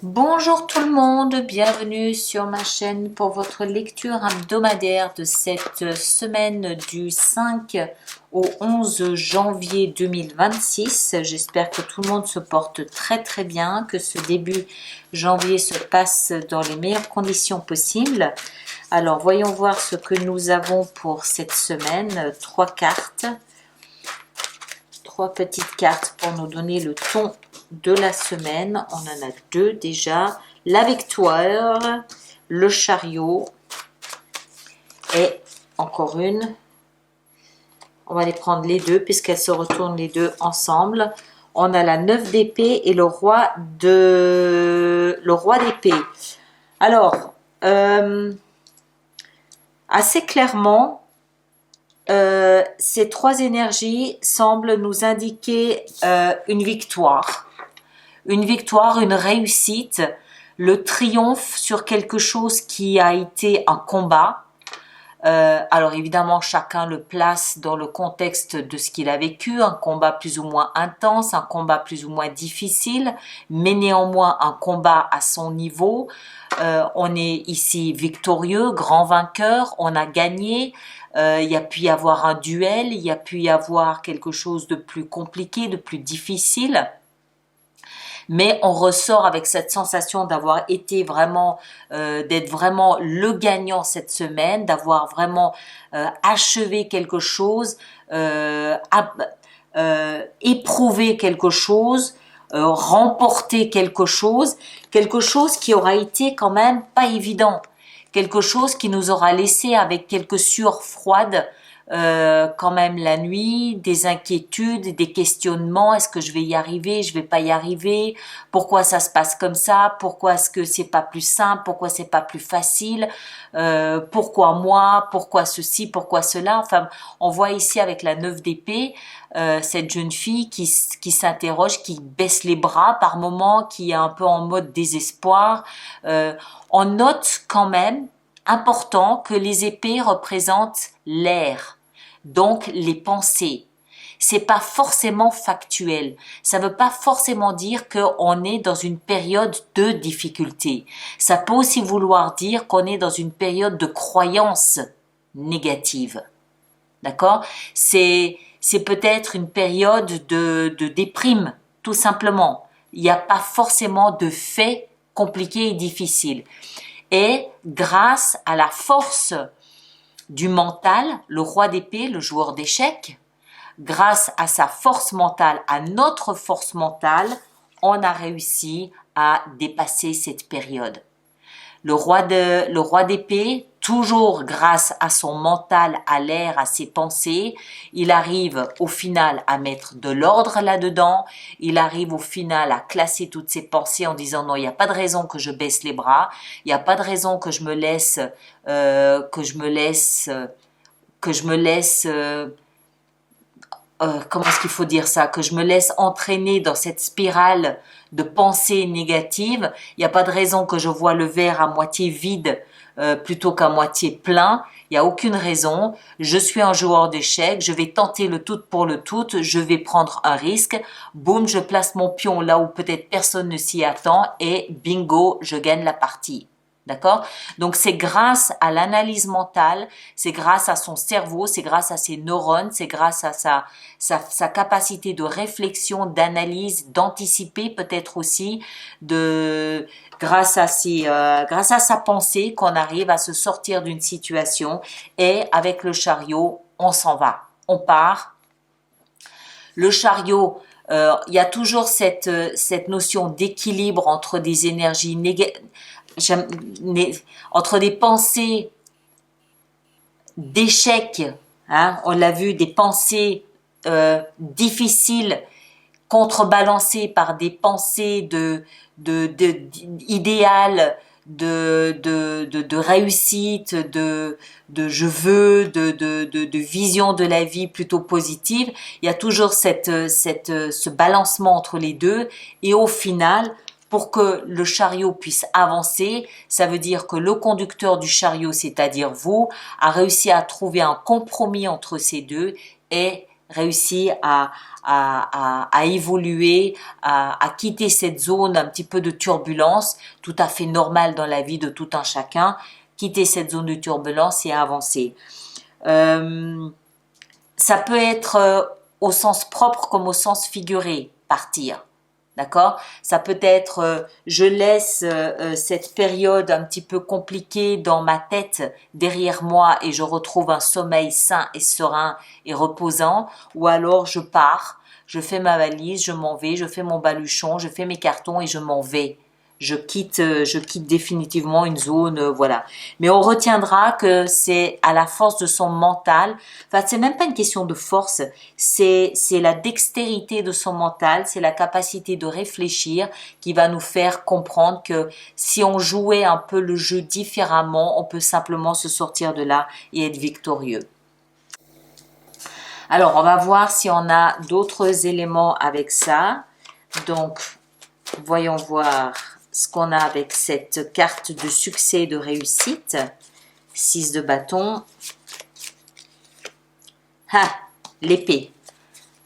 Bonjour tout le monde, bienvenue sur ma chaîne pour votre lecture hebdomadaire de cette semaine du 5 au 11 janvier 2026. J'espère que tout le monde se porte très bien, que ce début janvier se passe dans les meilleures conditions possibles. Alors voyons voir ce que nous avons pour cette semaine. Trois cartes, trois petites cartes pour nous donner le ton de la semaine. On en a deux déjà. La victoire, le chariot et encore une. On va les prendre les deux puisqu'elles se retournent les deux ensemble. On a la 9 d'épée et le roi d'épée. Alors, assez clairement, ces trois énergies semblent nous indiquer une victoire, une réussite, le triomphe sur quelque chose qui a été un combat. Alors évidemment, chacun le place dans le contexte de ce qu'il a vécu, un combat plus ou moins intense, un combat plus ou moins difficile, mais néanmoins un combat à son niveau. On est ici victorieux, grand vainqueur, on a gagné. Il y a pu y avoir un duel, il y a pu y avoir quelque chose de plus compliqué, de plus difficile. Mais on ressort avec cette sensation d'avoir été vraiment, d'être vraiment le gagnant cette semaine, d'avoir vraiment achevé quelque chose, éprouvé quelque chose, remporté quelque chose qui aura été quand même pas évident, quelque chose qui nous aura laissé avec quelques sueurs froides, quand même la nuit, des inquiétudes, des questionnements. Est-ce que je vais y arriver? Je vais pas y arriver? Pourquoi ça se passe comme ça? Pourquoi est-ce que c'est pas plus simple? Pourquoi c'est pas plus facile? Pourquoi moi? Pourquoi ceci? Pourquoi cela? Enfin, on voit ici avec la 9 d'épée, cette jeune fille qui s'interroge, qui baisse les bras par moments, qui est un peu en mode désespoir. On note quand même important que les épées représentent l'air, donc les pensées. C'est pas forcément factuel. Ça veut pas forcément dire qu'on est dans une période de difficulté. Ça peut aussi vouloir dire qu'on est dans une période de croyance négative. D'accord? C'est peut-être une période de déprime, tout simplement. Il n'y a pas forcément de faits compliqués et difficiles. Et grâce à la force du mental, le roi d'épée, le joueur d'échecs, grâce à sa force mentale, à notre force mentale, on a réussi à dépasser cette période. Le roi d'épée, toujours grâce à son mental, à l'air, à ses pensées, il arrive au final à mettre de l'ordre là-dedans, il arrive au final à classer toutes ses pensées en disant non, il n'y a pas de raison que je baisse les bras, il n'y a pas de raison que je me laisse, comment est-ce qu'il faut dire ça, que je me laisse entraîner dans cette spirale de pensées négatives. Il n'y a pas de raison que je vois le verre à moitié vide plutôt qu'à moitié plein. Il n'y a aucune raison. Je suis un joueur d'échecs, je vais tenter le tout pour le tout, je vais prendre un risque. Boum, je place mon pion là où peut-être personne ne s'y attend et bingo, je gagne la partie. D'accord? Donc c'est grâce à l'analyse mentale, c'est grâce à son cerveau, c'est grâce à ses neurones, c'est grâce à sa capacité de réflexion, d'analyse, d'anticiper peut-être aussi, grâce à sa pensée qu'on arrive à se sortir d'une situation et avec le chariot, on s'en va, on part. Le chariot, il y a toujours cette notion d'équilibre entre des énergies négatives, entre des pensées d'échec, hein, on l'a vu, des pensées difficiles contrebalancées par des pensées idéales, de réussite, de je veux, de vision de la vie plutôt positive. Il y a toujours ce balancement entre les deux et au final, pour que le chariot puisse avancer, ça veut dire que le conducteur du chariot, c'est-à-dire vous, a réussi à trouver un compromis entre ces deux et réussi à évoluer, à quitter cette zone un petit peu de turbulence, tout à fait normale dans la vie de tout un chacun, quitter cette zone de turbulence et avancer. Ça peut être au sens propre comme au sens figuré, partir. D'accord? Ça peut être, je laisse cette période un petit peu compliquée dans ma tête derrière moi et je retrouve un sommeil sain et serein et reposant. Ou alors je pars, je fais ma valise, je m'en vais, je fais mon baluchon, je fais mes cartons et je m'en vais. Je quitte définitivement une zone, voilà. Mais on retiendra que c'est à la force de son mental. Enfin, c'est même pas une question de force, c'est la dextérité de son mental, c'est la capacité de réfléchir qui va nous faire comprendre que si on jouait un peu le jeu différemment, on peut simplement se sortir de là et être victorieux. Alors, on va voir si on a d'autres éléments avec ça. Donc, voyons voir ce qu'on a avec cette carte de succès et de réussite. 6 de bâton. Ah, l'épée.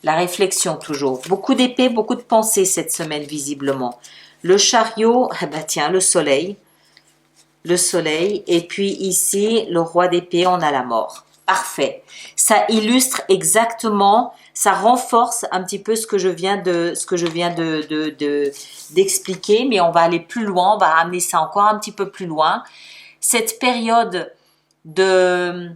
La réflexion toujours. Beaucoup d'épées, beaucoup de pensées cette semaine visiblement. Le chariot, eh ben tiens, le soleil. Le soleil. Et puis ici, le roi d'épée, on a la mort. Parfait. Ça illustre exactement, ça renforce un petit peu ce que je viens d'expliquer, mais on va aller plus loin, on va amener ça encore un petit peu plus loin. Cette période de,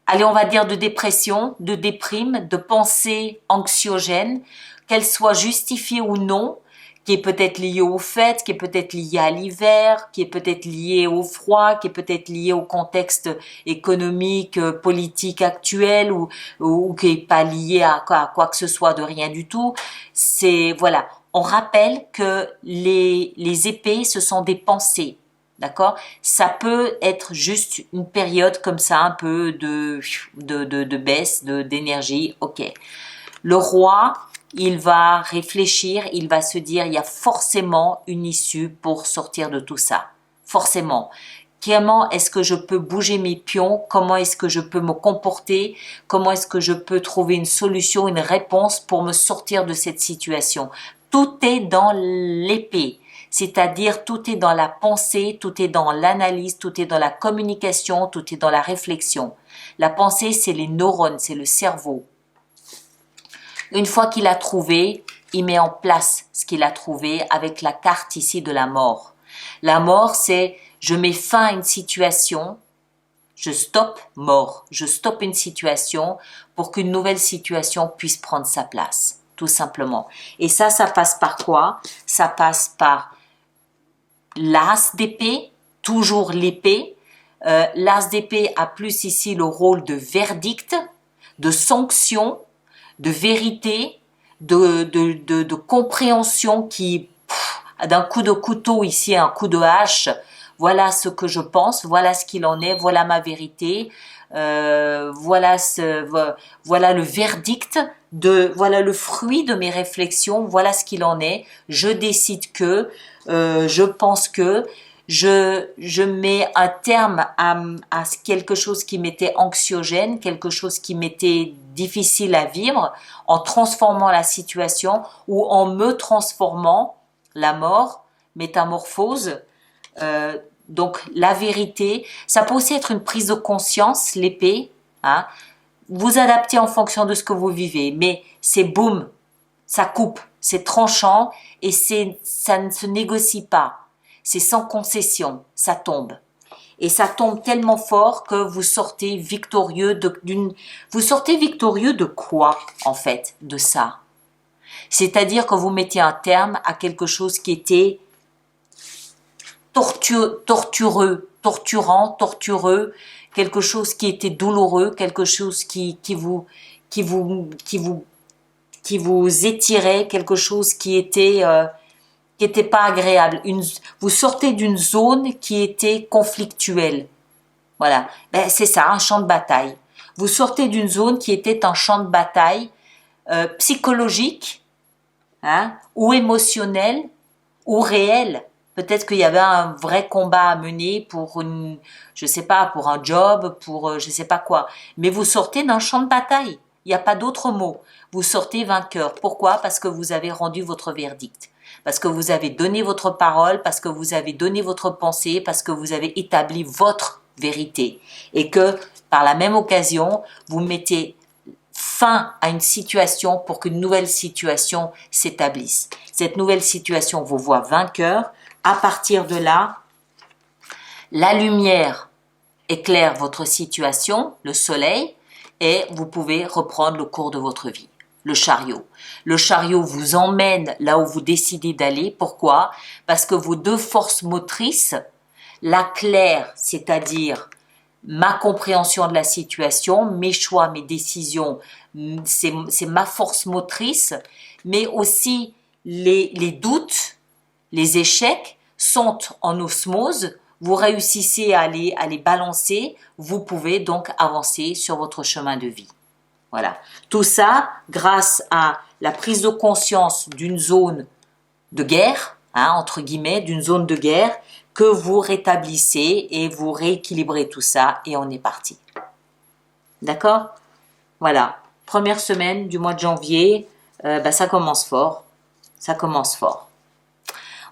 allez, on va dire de dépression, de déprime, de pensée anxiogène, qu'elle soit justifiée ou non, qui est peut-être lié au fait, qui est peut-être lié à l'hiver, qui est peut-être lié au froid, qui est peut-être lié au contexte économique, politique actuel, ou qui est pas lié à quoi que ce soit de rien du tout. C'est, voilà. On rappelle que les épées, ce sont des pensées. D'accord? Ça peut être juste une période comme ça, un peu de baisse, d'énergie. Ok. Le roi, il va réfléchir, il va se dire, il y a forcément une issue pour sortir de tout ça. Forcément. Comment est-ce que je peux bouger mes pions? Comment est-ce que je peux me comporter? Comment est-ce que je peux trouver une solution, une réponse pour me sortir de cette situation? Tout est dans l'épée. C'est-à-dire, tout est dans la pensée, tout est dans l'analyse, tout est dans la communication, tout est dans la réflexion. La pensée, c'est les neurones, c'est le cerveau. Une fois qu'il a trouvé, il met en place ce qu'il a trouvé avec la carte ici de la mort. La mort, c'est je mets fin à une situation, je stoppe mort, je stoppe une situation pour qu'une nouvelle situation puisse prendre sa place, tout simplement. Et ça passe par quoi? Ça passe par l'as d'épée, toujours l'épée. L'as d'épée a plus ici le rôle de verdict, de sanction, de vérité, de compréhension qui, d'un coup de couteau ici, un coup de hache, voilà ce que je pense, voilà ce qu'il en est, voilà ma vérité, voilà le verdict, voilà le fruit de mes réflexions, voilà ce qu'il en est, je décide que, je pense que, je mets un terme à quelque chose qui m'était anxiogène, quelque chose qui m'était difficile à vivre, en transformant la situation ou en me transformant, la mort, métamorphose. Donc la vérité, ça peut aussi être une prise de conscience, l'épée. Hein. Vous adaptez en fonction de ce que vous vivez, mais c'est boum, ça coupe, c'est tranchant et ça ne se négocie pas. C'est sans concession, ça tombe. Et ça tombe tellement fort que vous sortez victorieux vous sortez victorieux de quoi, en fait, de ça? C'est-à-dire que vous mettez un terme à quelque chose qui était tortureux, quelque chose qui était douloureux, quelque chose qui vous étirait, quelque chose qui était pas agréable. Vous sortez d'une zone qui était conflictuelle. Voilà. Ben, c'est ça, un champ de bataille. Vous sortez d'une zone qui était un champ de bataille psychologique, hein, ou émotionnel, ou réel. Peut-être qu'il y avait un vrai combat à mener pour je sais pas, pour un job, pour je sais pas quoi. Mais vous sortez d'un champ de bataille. Il n'y a pas d'autre mot. Vous sortez vainqueur. Pourquoi? Parce que vous avez rendu votre verdict. Parce que vous avez donné votre parole, parce que vous avez donné votre pensée, parce que vous avez établi votre vérité. Et que, par la même occasion, vous mettez fin à une situation pour qu'une nouvelle situation s'établisse. Cette nouvelle situation vous voit vainqueur. À partir de là, la lumière éclaire votre situation, le soleil, et vous pouvez reprendre le cours de votre vie. Le chariot. Le chariot vous emmène là où vous décidez d'aller. Pourquoi? Parce que vos deux forces motrices, la claire, c'est-à-dire ma compréhension de la situation, mes choix, mes décisions, c'est ma force motrice, mais aussi les doutes, les échecs sont en osmose. Vous réussissez à les balancer, vous pouvez donc avancer sur votre chemin de vie. Voilà. Tout ça grâce à la prise de conscience d'une zone de guerre, entre guillemets, d'une zone de guerre, que vous rétablissez et vous rééquilibrez tout ça et on est parti. D'accord? Voilà. Première semaine du mois de janvier, ça commence fort. Ça commence fort.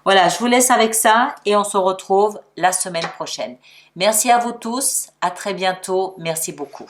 Voilà, je vous laisse avec ça et on se retrouve la semaine prochaine. Merci à vous tous, à très bientôt, merci beaucoup.